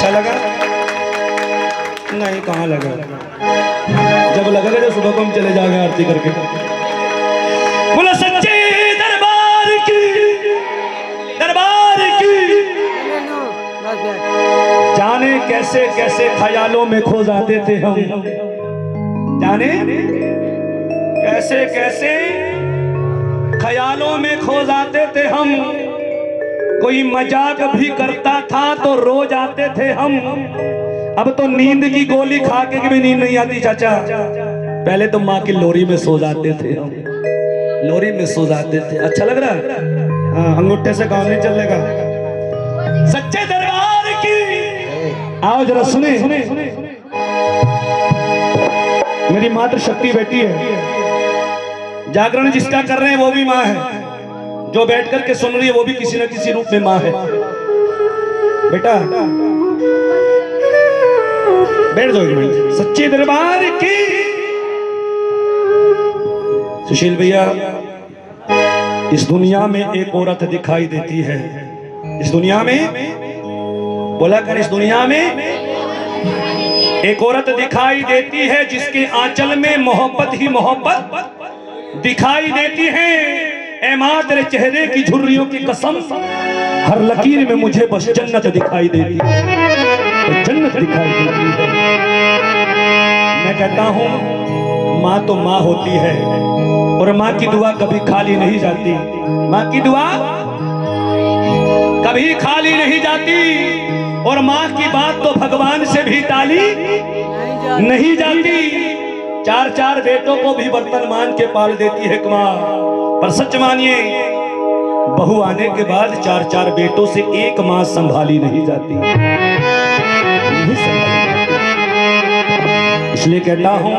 अच्छा लगा? नहीं, कहाँ लगा? जब लगेगा जब सुबह को हम चले जाएंगे आरती करके। बोला सच्चे दरबार की, दरबार की। जाने कैसे कैसे ख्यालों में खो जाते थे हम, जाने कैसे कैसे ख्यालों में खो जाते थे हम। कोई मजाक भी करता था तो रो जाते थे हम। अब तो नींद की गोली खा के भी नींद नहीं आती चाचा। पहले तो माँ की लोरी में सो जाते थे हम, लोरी में सो जाते थे। अच्छा लग रहा है? हाँ, अंगूठे से काम नहीं चलेगा। सच्चे दरबार की। आओ जरा सुने, मेरी मातृ शक्ति बेटी है। जागरण जिसका कर रहे हैं वो भी माँ है, जो बैठ करके सुन रही है वो भी किसी न किसी रूप में माँ है। बेटा बैठ जाओ एक मिनट। सच्चे दरबार की। सुशील भैया, इस दुनिया में एक औरत दिखाई देती है। इस दुनिया में, बोला कर, इस दुनिया में एक औरत दिखाई देती है जिसके आंचल में मोहब्बत ही मोहब्बत दिखाई देती है। ऐ माँ तेरे चेहरे की झुर्रियों की कसम, हर लकीर में मुझे बस जन्नत दिखाई देती है, जन्नत दिखाई देती है। मैं कहता हूँ माँ तो माँ होती है और माँ की दुआ कभी खाली नहीं जाती। माँ की दुआ कभी खाली नहीं जाती और माँ की बात तो भगवान से भी टाली नहीं जाती। चार चार बेटों को भी बर्तन मान के पाल देती है माँ, पर सच मानिए बहू आने के बाद चार चार बेटों से एक माँ संभाली नहीं जाती, नहीं संभाली। इसलिए कहता हूं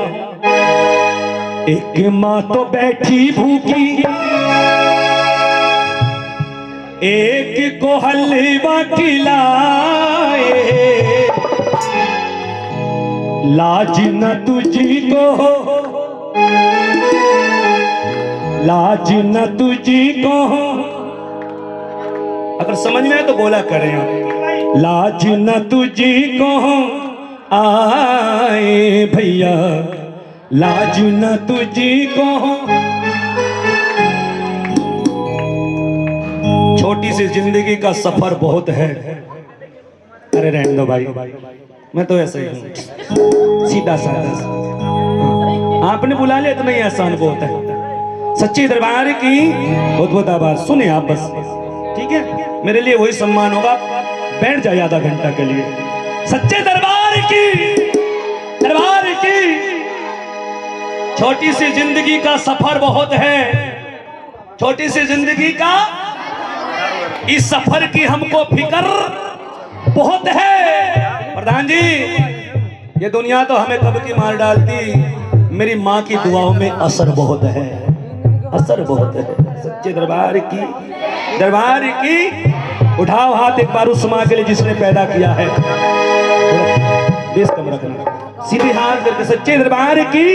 एक माँ तो बैठी भूखी, एक को हलवा खिलाए, लाज न तुझी को, लाज न तुझी को। अगर समझ में आए तो बोला करें आप। लाज न तुझी को आए भैया, लाज न तुझी को। छोटी सी जिंदगी का सफर बहुत है। अरे रहने दो भाई, मैं तो ऐसा ही हूँ, सीधा साधा। आपने बुला लिया इतना ही आसान बहुत है। सच्ची दरबार की बहुत बहुत आभार। सुने आप बस, ठीक है? मेरे लिए वही सम्मान होगा, बैठ जाए आधा घंटा के लिए। सच्चे दरबार की, दरबार की। छोटी सी जिंदगी का सफर बहुत है, छोटी सी जिंदगी का, इस सफर की हमको फिक्र बहुत है। प्रधान जी, ये दुनिया तो हमें कब की मार डालती, मेरी माँ की दुआओं में असर बहुत है, असर बहुत है। सच्चे दरबार की, दरबार की। उठाओ हाथ एक बार उस माँ के लिए जिसने पैदा किया है, बेस कम रखना, सीधे हाथ करके। सच्चे दरबार की।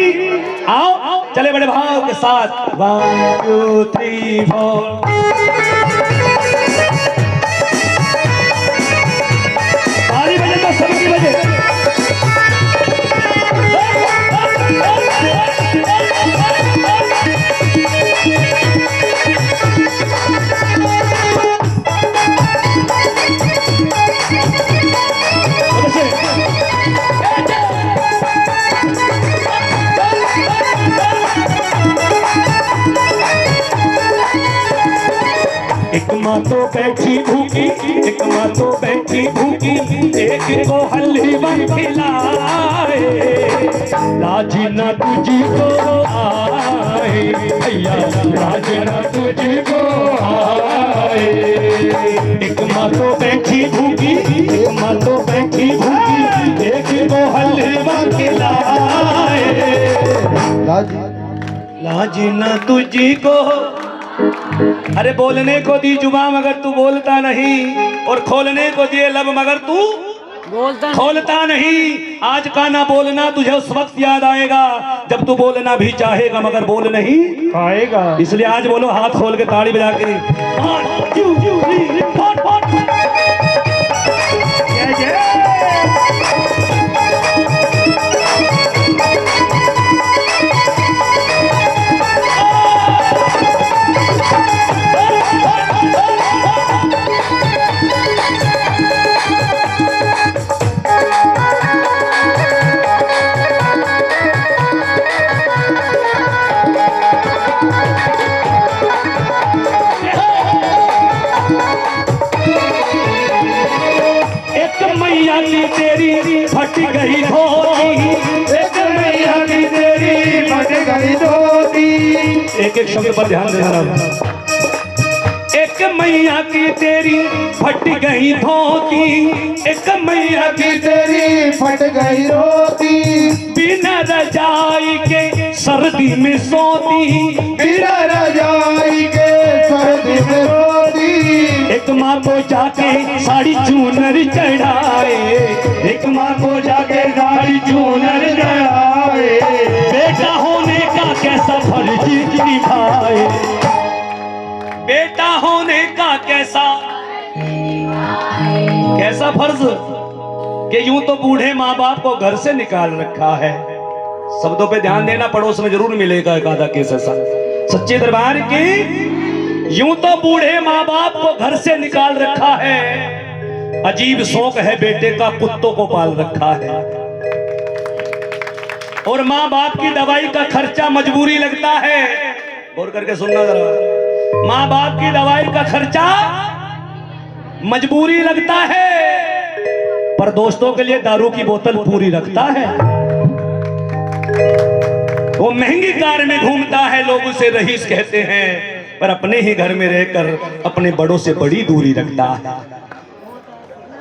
आओ आओ चले बड़े भाव के साथ। 1 2 3 4। ताली बजे तो सबकी बजे। एक माँ तो बैठी भूखी, एक माँ तो बैठी भूखी, एक को हलवा खिलाए, लाज न तुझी को आए भैया, लाज न तुझी को आए। एक माँ तो बैठी भूखी, एक माँ तो बैठी भूखी, एक को हलवा खिलाए, लाज न तुझी को। अरे बोलने को दी जुबान मगर तू बोलता नहीं, और खोलने को दिए लब मगर तू खोलता नहीं। आज का ना बोलना तुझे उस वक्त याद आएगा जब तू बोलना भी चाहेगा मगर बोल नहीं पाएगा। इसलिए आज बोलो हाथ खोल के ताड़ी बजा के। जय जय मैया की तेरी फट गई धोती, एक मैया की तेरी फट गई धोती। एक एक शब्द पर ध्यान देना। एक मैया की तेरी फट गई धोती, एक मैया की तेरी फट गई रोती, बिना रजाई के सर्दी में सोती, बिना रजाई के सर्दी में रोती। एक माँ को जाके साड़ी चूनर चढ़ाए, एक माँ को जाके साड़ी चूनर चढ़ाए, बेटा होने का कैसा फर्ज निभाए, बेटा होने का कैसा कैसा फर्ज कि यूं तो बूढ़े माँ बाप को घर से निकाल रखा है। शब्दों पे ध्यान देना, पड़ोस में जरूर मिलेगा एक आधा केस ऐसा। सच्चे दरबार की यूं तो बूढ़े माँ बाप को घर से निकाल रखा है, अजीब शौक है बेटे का कुत्तों को पाल रखा है। और माँ बाप की दवाई का खर्चा मजबूरी लगता है। गौर करके सुनना जरा, माँ बाप की दवाई का खर्चा मजबूरी लगता है, पर दोस्तों के लिए दारू की बोतल पूरी रखता है। वो महंगी कार में घूमता है, लोग उसे रईस कहते हैं, पर अपने ही घर में रहकर अपने बड़ों से बड़ी दूरी रखता है।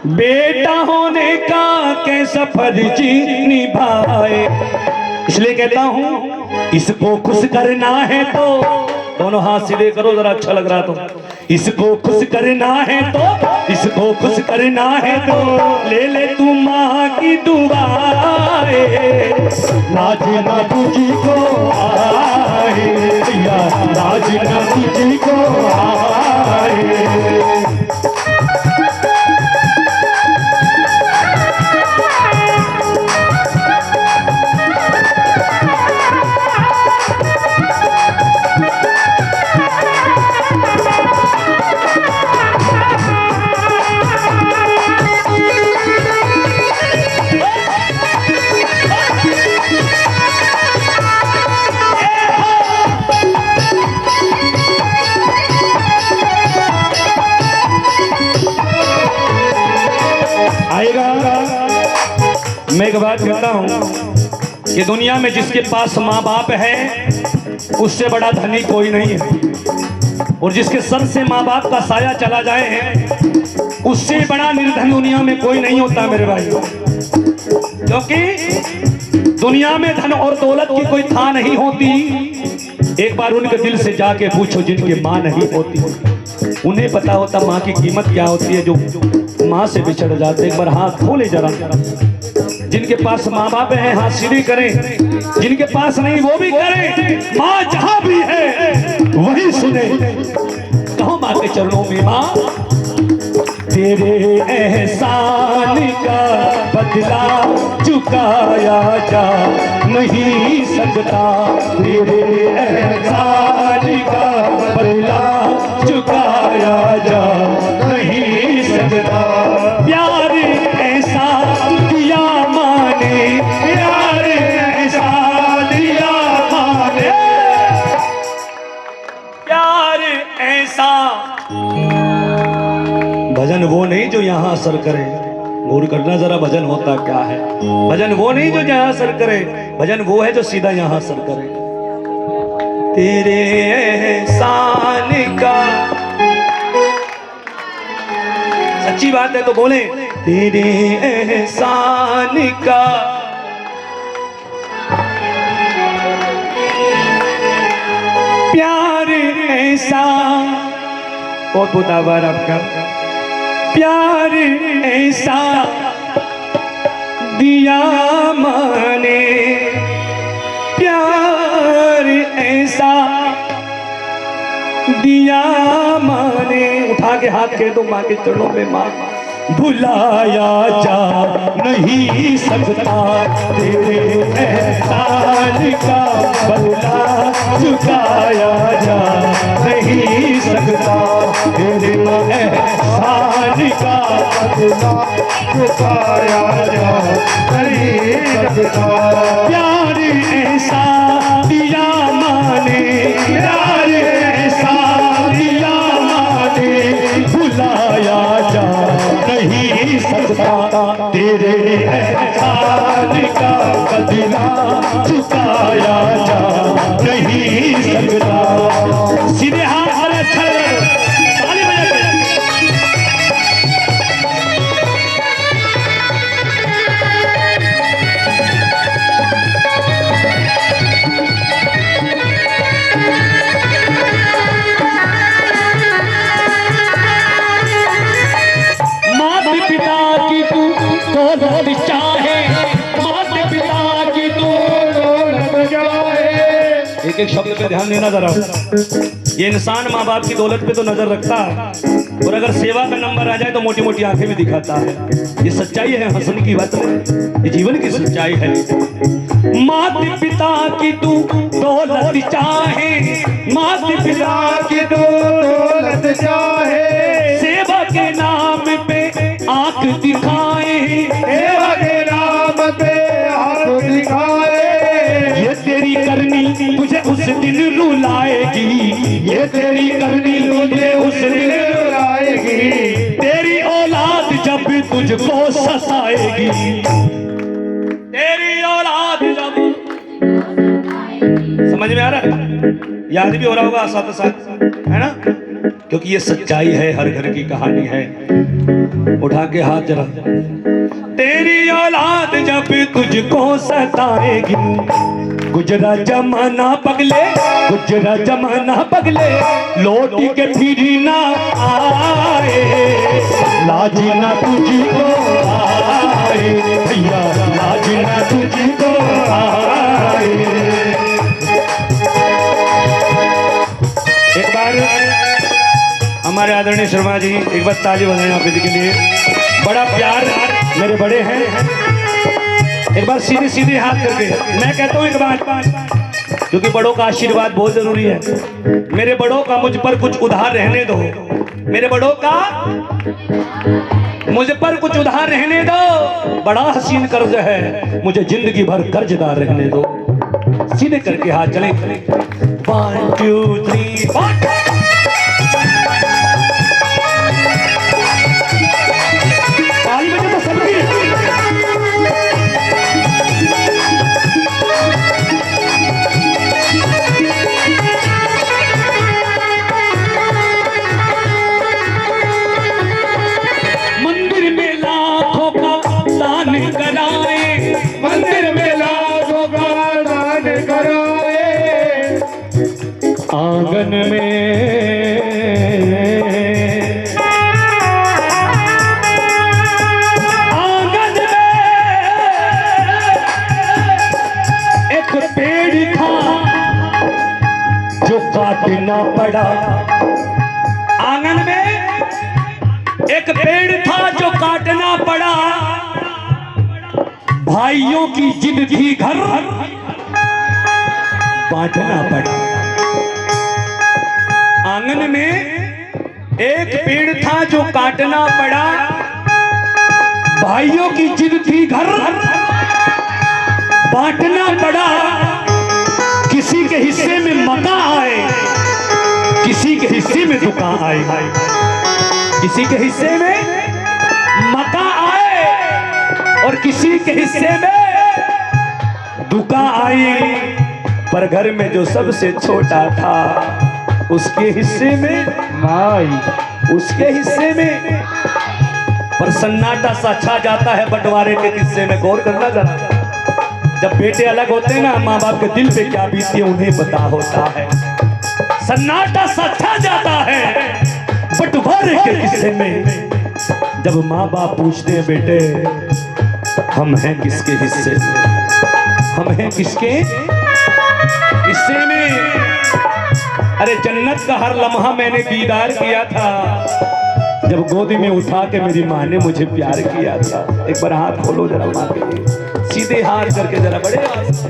बेटा होने का कैसा फर्ज निभाए, इसलिए कहता हूं इसको खुश करना है तो दोनों हाथ सीधे करो जरा, अच्छा लग रहा तो। इसको खुश करना है तो, इसको खुश करना है तो ले ले तू माँ की दुआएं, नाज ना तुझको आए भैया, नाज ना तुझको आए। मैं एक बात कहता हूं कि दुनिया में जिसके पास माँ बाप है उससे बड़ा धनी कोई नहीं है, और जिसके सर से माँ बाप का साया चला जाए उससे बड़ा निर्धन दुनिया में कोई नहीं होता मेरे भाई। क्योंकि दुनिया में धन और दौलत की कोई था नहीं होती। एक बार उनके दिल से जाके पूछो जिनकी माँ नहीं होती, उन्हें पता होता माँ की कीमत क्या होती है, जो माँ से बिछड़ जाते। एक बार हाथ खोले जरा, जिनके पास माँ बाप है हाथ सीधी करें, जिनके पास नहीं वो भी करें। माँ जहां भी है वही सुने, कहो माँ के चरणों में माँ तेरे एहसान का बदला चुकाया जा नहीं सकता, तेरे एहसान का बदला चुकाया जा नहीं सकता। प्यार ऐसा दिया माने, प्यार ऐसा दिया माने, प्यार ऐसा। भजन वो नहीं जो यहाँ असर करे, गौर करना जरा, भजन होता क्या है। भजन वो नहीं जो यहाँ असर करे, भजन वो है जो सीधा यहाँ असर करे। तेरे एहसान का, सच्ची बात है तो बोले, तेरे एहसान का प्यार ऐसा, बहुत बहुत आभार आपका। प्यार ऐसा दिया माने, प्यार ऐसा दिया माने। उठा के हाथ कह दो माँ के चरणों में, माँ भुलाया जा नहीं सकता, तेरे एहसान का बदला चुकाया जा नहीं सकता, तेरे एहसान का बदला चुकाया जा नहीं सकता। प्यार ऐसा दिया माने, प्यार ऐसा दिया माने, भुलाया जा नहीं सकता। तेरे एहसान का कदना चुकाया जा नहीं सकता। सीधे हाथ और अच्छा ताली बजा के। एक एक शब्द पे ध्यान देना जरा। ये इंसान माँ बाप की दौलत पे तो नजर रखता है और अगर सेवा का नंबर आ जाए तो मोटी मोटी आंखें भी दिखाता है। ये सच्चाई है, हंसने की बात नहीं, ये जीवन की सच्चाई है। माता पिता की तू दौलत चाहे, माता पिता की तू दौलत चाहे, सेवा के नाम पे आंख दिखाए, सेवा के नाम पे आंख दिखाए, ये तेरी करनी तुझे उस दिन रुलाएगी, ये तेरी करनी तुझे उस दिन रुलाएगी, तेरी औलाद जब तुझको सताएगी, तेरी औलाद जब। समझ में आ रहा है? याद भी हो रहा होगा साथ साथ, है ना? क्योंकि ये सच्चाई है, हर घर की कहानी है। उठा के हाथ जरा। तेरी औलाद जब तुझको सताएगी, गुजरा जमाना पगले, गुजरा जमाना पगले, लौट के फिर ना आए, लाज ना तुझको आए भैया, लाज ना तुझको आए। एक बार हमारे आदरणीय शर्मा जी, एक बार ताली बजाएं आप के लिए। बड़ा प्यार, मेरे बड़े हैं। एक बार सीधे सीधे हाथ करके मैं कहता हूँ एक बात, क्योंकि बड़ों का आशीर्वाद बहुत जरूरी है। मेरे बड़ों का मुझ पर कुछ उधार रहने दो, मेरे बड़ों का मुझ पर कुछ उधार रहने दो। बड़ा हसीन कर्ज है, मुझे जिंदगी भर कर्जदार रहने दो। सीधे करके हाथ चले। 1 2 3 4। ताली बजे तो सब मंदिर में लाखों का दान कराए, मंदिर में लाखों का दान कराए, आंगन में काटना पड़ा, आंगन में एक पेड़ था जो काटना पड़ा, भाइयों की जिद थी घर बांटना पड़ा। आंगन में एक पेड़ था जो काटना पड़ा, भाइयों की जिद थी घर बांटना पड़ा। किसी के हिस्से में मका आए, किसी के हिस्से में दुका आए, किसी के हिस्से में मका आए और किसी के हिस्से में दुका आई। पर घर में जो सबसे छोटा था उसके हिस्से में माई, उसके हिस्से में। पर सन्नाटा सा छा जाता है बंटवारे के किस्से में। गौर करना जरा, जब बेटे अलग होते हैं ना, माँ बाप के दिल पे क्या बीतती है उन्हें पता होता है। सन्नाटा सा छा जाता है बंटवारे के किस्से में। जब माँ बाप पूछते हैं बेटे हम हैं किसके हिस्से में, हम हैं किसके हिस्से में। अरे जन्नत का हर लम्हा मैंने दीदार किया था, जब गोदी में उठा के मेरी माँ ने मुझे प्यार किया था। एक बार हाथ खोलो जरा माँ के लिए, सीधे हाथ करके जरा बड़े आवाज से।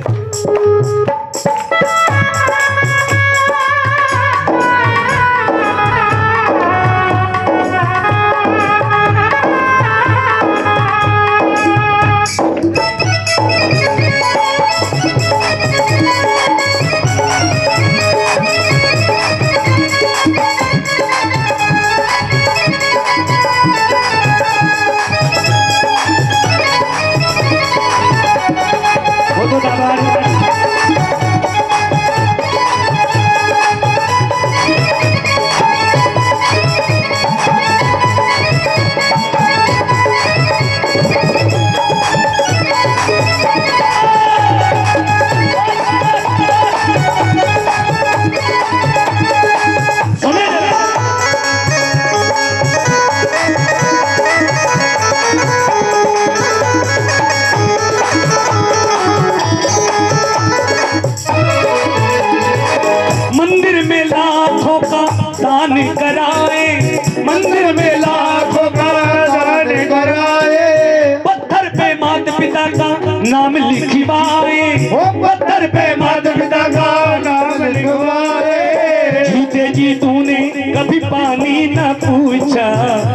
नाम लिखवाए, ओ पत्थर पे माता पिता का नाम लिखवाए। जीते जी तूने कभी पानी ना पूछा,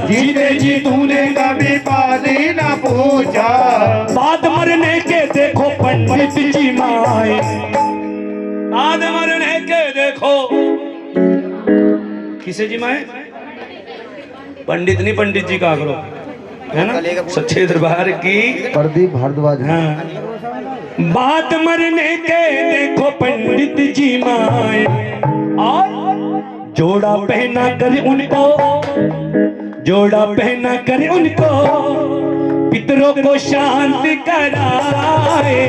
जीते जी तूने कभी पानी ना पूछा। बाद मरने के देखो पंडित जी माए, बाद मरने के देखो किसे जी माए? पंडित नहीं, पंडित जी का करो, है ना? सच्चे दरबार की प्रदीप भारद्वाज। हाँ, बात मरने के देखो पंडित जी माए, और जोड़ा पहना कर उनको, जोड़ा पहना कर उनको पितरों को शांत कराए।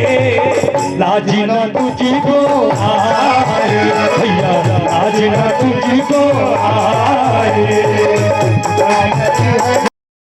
लाजी ना तुझको आए भैया, लाजी ना तुझको आए।